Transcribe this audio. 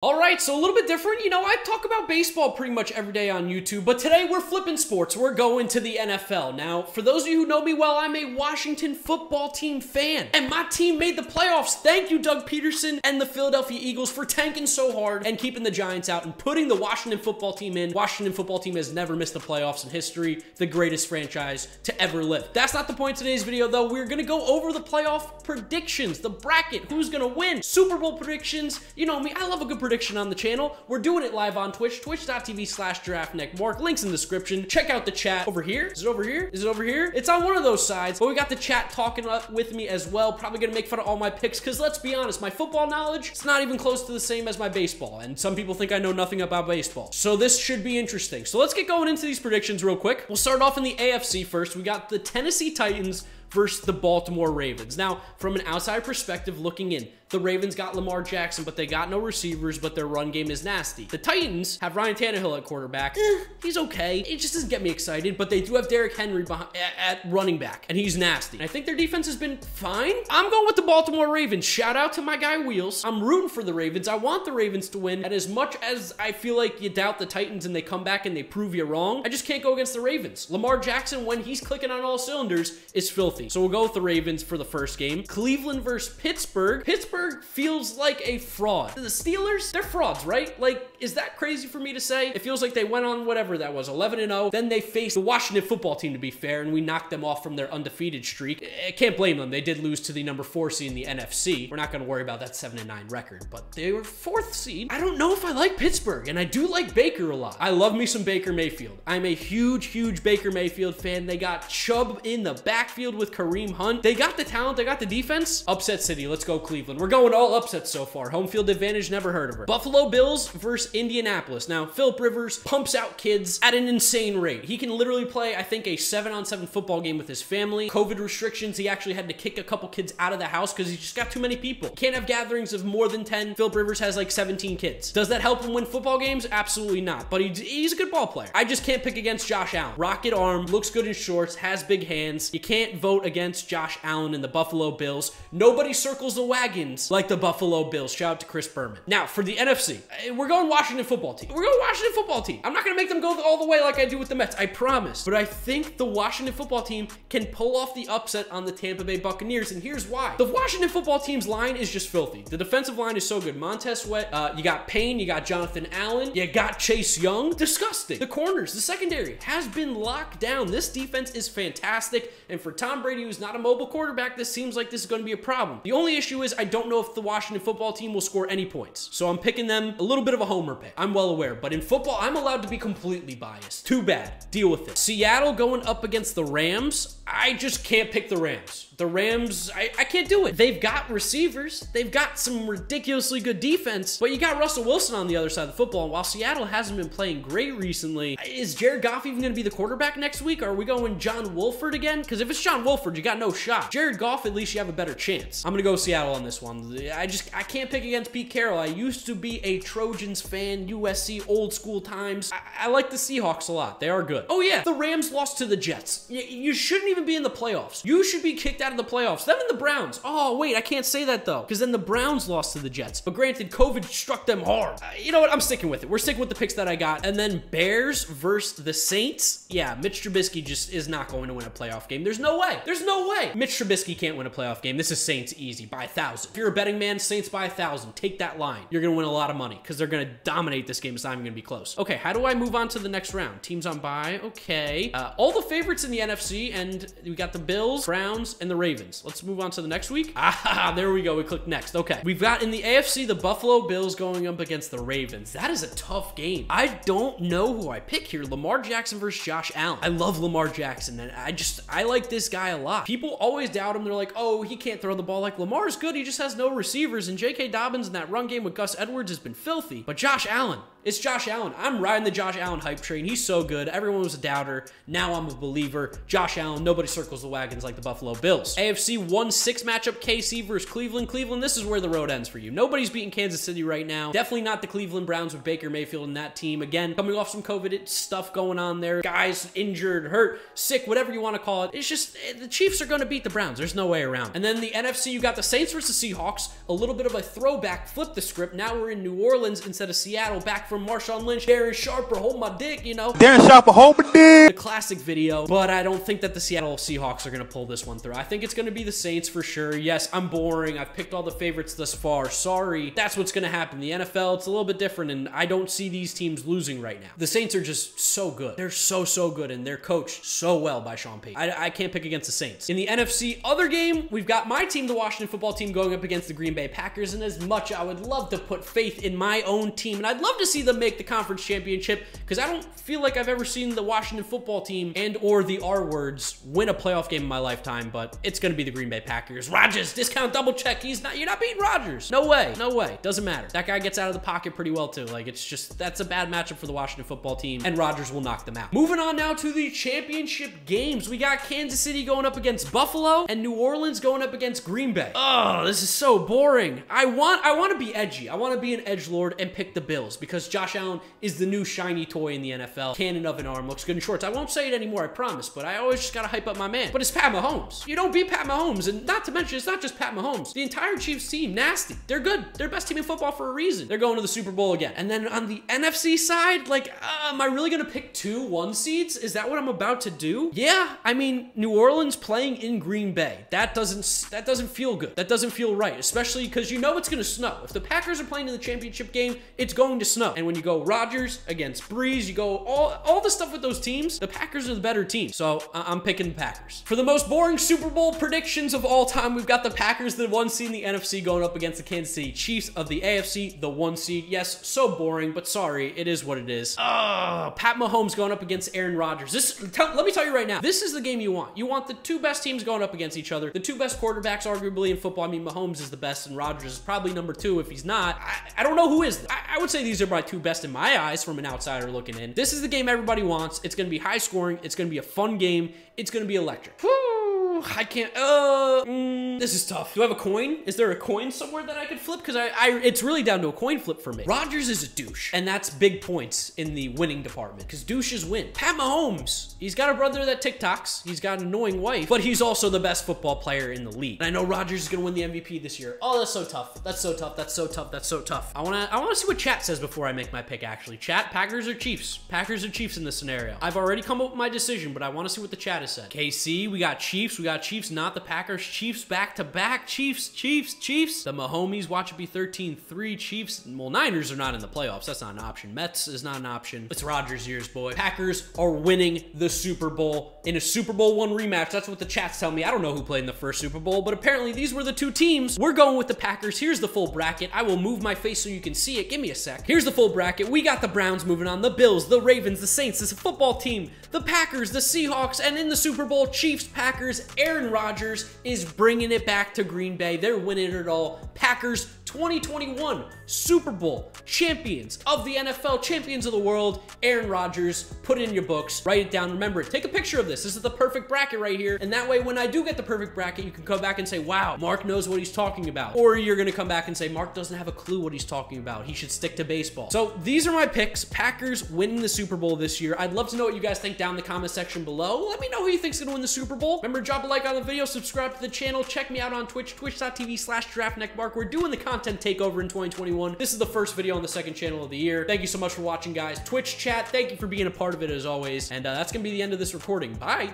All right, so a little bit different. You know, I talk about baseball pretty much every day on YouTube, but today we're flipping sports. We're going to the NFL. Now, for those of you who know me well, I'm a Washington football team fan, and my team made the playoffs. Thank you, Doug Peterson and the Philadelphia Eagles, for tanking so hard and keeping the Giants out and putting the Washington football team in. Washington football team has never missed the playoffs in history, the greatest franchise to ever live. That's not the point of today's video, though. We're going to go over the playoff predictions, the bracket, who's going to win, Super Bowl predictions. You know me, I love a good prediction on the channel. We're doing it live on Twitch, twitch.tv/giraffeneckmark. Links in the description. Check out the chat over here. Is it over here? Is it over here? It's on one of those sides, but we got the chat talking with me as well. Probably gonna make fun of all my picks, because let's be honest, my football knowledge, it's not even close to the same as my baseball, and some people think I know nothing about baseball. So this should be interesting. So let's get going into these predictions real quick. We'll start off in the AFC first. We got the Tennessee Titans versus the Baltimore Ravens. Now, from an outside perspective looking in, the Ravens got Lamar Jackson, but they got no receivers, but their run game is nasty. The Titans have Ryan Tannehill at quarterback. He's okay. It just doesn't get me excited, but they do have Derrick Henry at running back, and he's nasty. And I think their defense has been fine. I'm going with the Baltimore Ravens. Shout out to my guy Wheels. I'm rooting for the Ravens. I want the Ravens to win, and as much as I feel like you doubt the Titans and they come back and they prove you wrong, I just can't go against the Ravens. Lamar Jackson, when he's clicking on all cylinders, is filthy. So we'll go with the Ravens for the first game. Cleveland versus Pittsburgh. Pittsburgh feels like a fraud. The Steelers, they're frauds, right? Like, is that crazy for me to say? It feels like they went on whatever that was, 11-0. Then they faced the Washington football team, to be fair, and we knocked them off from their undefeated streak. I can't blame them. They did lose to the number 4 seed in the NFC. We're not going to worry about that 7-9 record, but they were 4th seed. I don't know if I like Pittsburgh, and I do like Baker a lot. I love me some Baker Mayfield. I'm a huge Baker Mayfield fan. They got Chubb in the backfield with Kareem Hunt. They got the talent. They got the defense. Upset City. Let's go Cleveland. We're going all upsets so far. Home field advantage, never heard of her. Buffalo Bills versus Indianapolis. Now, Philip Rivers pumps out kids at an insane rate. He can literally play, I think, a 7-on-7 football game with his family. COVID restrictions, he actually had to kick a couple kids out of the house because he just got too many people. Can't have gatherings of more than 10. Philip Rivers has like 17 kids. Does that help him win football games? Absolutely not. But he's a good ball player. I just can't pick against Josh Allen. Rocket arm, looks good in shorts, has big hands. You can't vote against Josh Allen and the Buffalo Bills. Nobody circles the wagons like the Buffalo Bills. Shout out to Chris Berman. Now, for the NFC, we're going Washington football team. We're going Washington football team. I'm not going to make them go all the way like I do with the Mets, I promise. But I think the Washington football team can pull off the upset on the Tampa Bay Buccaneers, and here's why. The Washington football team's line is just filthy. The defensive line is so good. Montez Sweat, you got Payne, you got Jonathan Allen, you got Chase Young. Disgusting. The corners, the secondary has been locked down. This defense is fantastic, and for Tom Brady, who's not a mobile quarterback, this seems like this is going to be a problem. The only issue is I don't know if the Washington football team will score any points. So I'm picking them a little bit of a homer pick. I'm well aware, but in football, I'm allowed to be completely biased. Too bad. Deal with it. Seattle going up against the Rams. I just can't pick the Rams. The Rams, I can't do it. They've got receivers. They've got some ridiculously good defense, but you got Russell Wilson on the other side of the football. And while Seattle hasn't been playing great recently, is Jared Goff even going to be the quarterback next week? Or are we going John Wolford again? Because if it's John Wolford, you got no shot. Jared Goff, at least you have a better chance. I'm going to go Seattle on this one. I can't pick against Pete Carroll. I used to be a Trojans fan, USC, old school times. I like the Seahawks a lot. They are good. Oh yeah, the Rams lost to the Jets. You shouldn't even be in the playoffs. You should be kicked out of the playoffs. Them and the Browns. Oh, wait, I can't say that, though, because then the Browns lost to the Jets. But granted, COVID struck them hard. You know what? I'm sticking with it. We're sticking with the picks that I got. And then Bears versus the Saints. Yeah, Mitch Trubisky just is not going to win a playoff game. There's no way. There's no way. Mitch Trubisky can't win a playoff game. This is Saints easy by 1,000. If you're a betting man, Saints by 1,000. Take that line. You're going to win a lot of money because they're going to dominate this game. It's not even going to be close. Okay, how do I move on to the next round? Teams on bye. Okay. All the favorites in the NFC, and we got the Bills, Browns, and the Ravens. Let's move on to the next week. Ah, there we go. We click next. Okay. We've got in the AFC, the Buffalo Bills going up against the Ravens. That is a tough game. I don't know who I pick here. Lamar Jackson versus Josh Allen. I love Lamar Jackson, and I like this guy a lot. People always doubt him. They're like, oh, he can't throw the ball. Like, Lamar's good. He just has no receivers, and J.K. Dobbins in that run game with Gus Edwards has been filthy. But Josh Allen, it's Josh Allen. I'm riding the Josh Allen hype train. He's so good. Everyone was a doubter. Now I'm a believer. Josh Allen, nobody circles the wagons like the Buffalo Bills. AFC 1-6 matchup, KC versus Cleveland. Cleveland, this is where the road ends for you. Nobody's beating Kansas City right now. Definitely not the Cleveland Browns with Baker Mayfield in that team. Again, coming off some COVID stuff going on there. Guys injured, hurt, sick, whatever you want to call it. It's just, the Chiefs are going to beat the Browns. There's no way around. And then the NFC, you got the Saints versus the Seahawks, a little bit of a throwback, flip the script. Now we're in New Orleans instead of Seattle, back from Marshawn Lynch, Darren Sharper, hold my dick, you know. Darren Sharper, hold my dick. The classic video, but I don't think that the Seattle Seahawks are going to pull this one through. I think it's going to be the Saints for sure. Yes, I'm boring. I've picked all the favorites thus far. Sorry. That's what's going to happen. The NFL, it's a little bit different, and I don't see these teams losing right now. The Saints are just so good. They're so good, and they're coached so well by Sean Payton. I can't pick against the Saints. In the NFC other game, we've got my team, the Washington football team, going up against the Green Bay Packers, and as much I would love to put faith in my own team, and I'd love to see them make the conference championship, because I don't feel like I've ever seen the Washington football team and or the R words win a playoff game in my lifetime, but it's going to be the Green Bay Packers. Rodgers, discount double check. You're not beating Rodgers. No way. No way. Doesn't matter. That guy gets out of the pocket pretty well too. Like, it's just, that's a bad matchup for the Washington football team, and Rodgers will knock them out. Moving on now to the championship games. We got Kansas City going up against Buffalo and New Orleans going up against Green Bay. Oh, this is so boring. I want to be edgy. I want to be an edgelord and pick the Bills because Josh Allen is the new shiny toy in the NFL. Cannon of an arm, looks good in shorts. I won't say it anymore, I promise, but I always just gotta hype up my man. But it's Pat Mahomes. You don't beat Pat Mahomes, and not to mention, it's not just Pat Mahomes. The entire Chiefs team, nasty. They're good. They're best team in football for a reason. They're going to the Super Bowl again. And then on the NFC side, like, am I really gonna pick 2 1 seeds? Is that what I'm about to do? Yeah, I mean, New Orleans playing in Green Bay. That doesn't feel good. That doesn't feel right, especially because you know it's gonna snow. If the Packers are playing in the championship game, it's going to snow. And when you go Rodgers against Breeze, you go all the stuff with those teams, the Packers are the better team. So I'm picking the Packers. For the most boring Super Bowl predictions of all time, we've got the Packers, the 1 seed in the NFC, going up against the Kansas City Chiefs of the AFC, the 1 seed. Yes, so boring, but sorry, it is what it is. Pat Mahomes going up against Aaron Rodgers. Let me tell you right now, this is the game you want. You want the 2 best teams going up against each other. The 2 best quarterbacks, arguably, in football. I mean, Mahomes is the best, and Rodgers is probably number 2 if he's not. I don't know who is. I would say these are my 2 best in my eyes from an outsider looking in. This is the game everybody wants. It's going to be high scoring. It's going to be a fun game. It's going to be electric. Woo! I can't, this is tough. Do I have a coin? Is there a coin somewhere that I could flip? Because it's really down to a coin flip for me. Rodgers is a douche, and that's big points in the winning department, because douches win. Pat Mahomes, he's got a brother that TikToks. He's got an annoying wife, but he's also the best football player in the league. And I know Rodgers is going to win the MVP this year. Oh, that's so tough. That's so tough. That's so tough. That's so tough. I want to see what chat says before I make my pick, actually. Chat, Packers or Chiefs? Packers or Chiefs in this scenario? I've already come up with my decision, but I want to see what the chat has said. KC, we got Chiefs. We got Chiefs, not the Packers. Chiefs back to back. Chiefs. The Mahomies, watch it be 13-3. Chiefs. Well, Niners are not in the playoffs. That's not an option. Mets is not an option. It's Rodgers' years, boy. Packers are winning the Super Bowl in a Super Bowl 1 rematch. That's what the chats tell me. I don't know who played in the first Super Bowl, but apparently these were the 2 teams. We're going with the Packers. Here's the full bracket. I will move my face so you can see it. Give me a sec. Here's the full bracket. We got the Browns moving on, the Bills, the Ravens, the Saints, this football team, the Packers, the Seahawks, and in the Super Bowl, Chiefs, Packers. Aaron Rodgers is bringing it back to Green Bay. They're winning it all. Packers 2021 Super Bowl champions of the NFL, champions of the world. Aaron Rodgers, put it in your books, write it down, remember it. Take a picture of this. This is the perfect bracket right here. And that way, when I do get the perfect bracket, you can come back and say, wow, Mark knows what he's talking about. Or you're going to come back and say, Mark doesn't have a clue what he's talking about. He should stick to baseball. So these are my picks. Packers winning the Super Bowl this year. I'd love to know what you guys think down in the comment section below. Let me know who you think's going to win the Super Bowl. Remember, drop a like on the video, subscribe to the channel, check me out on Twitch, twitch.tv/draftneckmark. We're doing the content takeover in 2021. This is the first video on the 2nd channel of the year. Thank you so much for watching, guys. Twitch chat, thank you for being a part of it as always. And that's going to be the end of this recording. Bye.